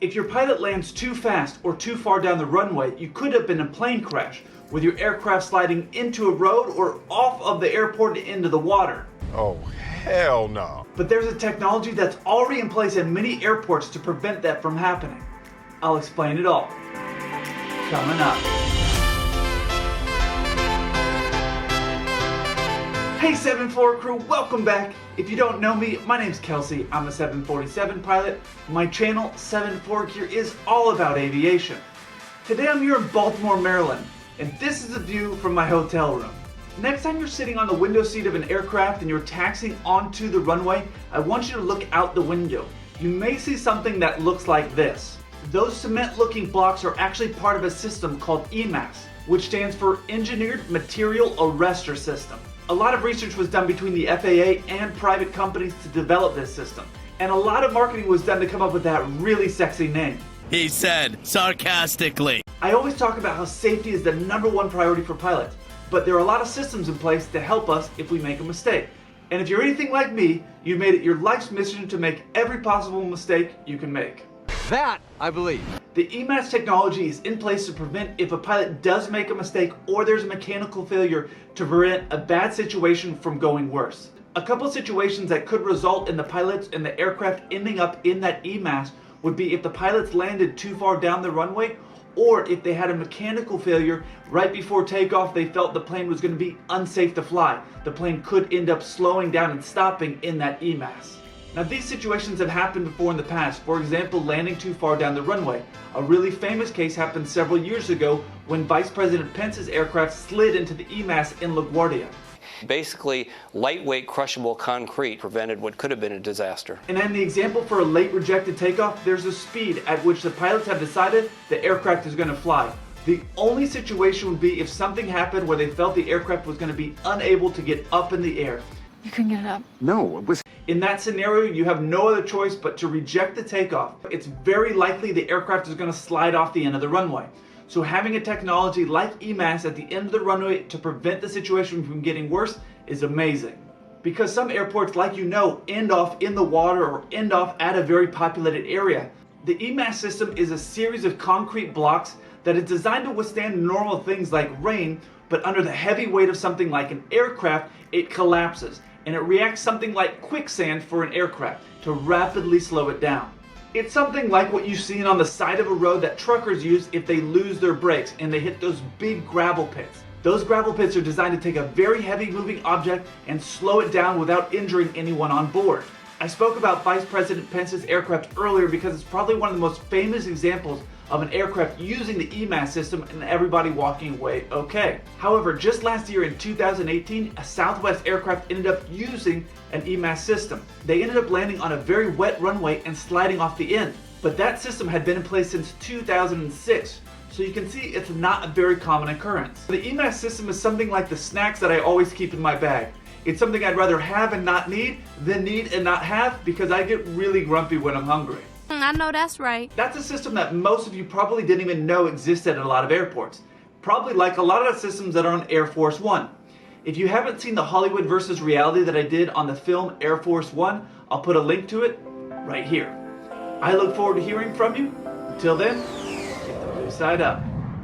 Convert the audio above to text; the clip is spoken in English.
If your pilot lands too fast or too far down the runway, you could have been in a plane crash, with your aircraft sliding into a road or off of the airport into the water. Oh, hell no. But there's a technology that's already in place in many airports to prevent that from happening. I'll explain it all. Coming up. Hey 7-4 crew, welcome back. If you don't know me, my name's Kelsey. I'm a 747 pilot. My channel, 7-4 Gear, is all about aviation. Today I'm here in Baltimore, Maryland, and this is the view from my hotel room. Next time you're sitting on the window seat of an aircraft and you're taxiing onto the runway, I want you to look out the window. You may see something that looks like this. Those cement-looking blocks are actually part of a system called EMAS, which stands for Engineered Material Arrestor System. A lot of research was done between the FAA and private companies to develop this system, and a lot of marketing was done to come up with that really sexy name. He said, sarcastically. I always talk about how safety is the #1 priority for pilots, but there are a lot of systems in place to help us if we make a mistake. And if you're anything like me, you've made it your life's mission to make every possible mistake you can make. That, I believe. The EMAS technology is in place to prevent if a pilot does make a mistake or there's a mechanical failure to prevent a bad situation from going worse. A couple situations that could result in the pilots and the aircraft ending up in that EMAS would be if the pilots landed too far down the runway, or if they had a mechanical failure right before takeoff. They felt the plane was going to be unsafe to fly. The plane could end up slowing down and stopping in that EMAS. Now these situations have happened before in the past. For example, landing too far down the runway. A really famous case happened several years ago when Vice President Pence's aircraft slid into the EMAS in LaGuardia. Basically, lightweight crushable concrete prevented what could have been a disaster. And in the example for a late rejected takeoff, there's a speed at which the pilots have decided the aircraft is going to fly. The only situation would be if something happened where they felt the aircraft was going to be unable to get up in the air. You can get up. No, it was... In that scenario, you have no other choice but to reject the takeoff. It's very likely the aircraft is going to slide off the end of the runway. So having a technology like EMAS at the end of the runway to prevent the situation from getting worse is amazing. Because some airports, like you know, end off in the water or end off at a very populated area. The EMAS system is a series of concrete blocks that is designed to withstand normal things like rain, but under the heavy weight of something like an aircraft, it collapses. And it reacts something like quicksand for an aircraft to rapidly slow it down. It's something like what you've seen on the side of a road that truckers use if they lose their brakes and they hit those big gravel pits. Those gravel pits are designed to take a very heavy moving object and slow it down without injuring anyone on board. I spoke about Vice President Pence's aircraft earlier because it's probably one of the most famous examples of an aircraft using the EMAS system and everybody walking away okay. However, just last year in 2018, a Southwest aircraft ended up using an EMAS system. They ended up landing on a very wet runway and sliding off the end. But that system had been in place since 2006. So you can see it's not a very common occurrence. The EMAS system is something like the snacks that I always keep in my bag. It's something I'd rather have and not need than need and not have because I get really grumpy when I'm hungry. I know that's right. That's a system that most of you probably didn't even know existed at a lot of airports. Probably like a lot of the systems that are on Air Force One. If you haven't seen the Hollywood versus reality that I did on the film Air Force One, I'll put a link to it right here. I look forward to hearing from you. Until then, keep the blue side up.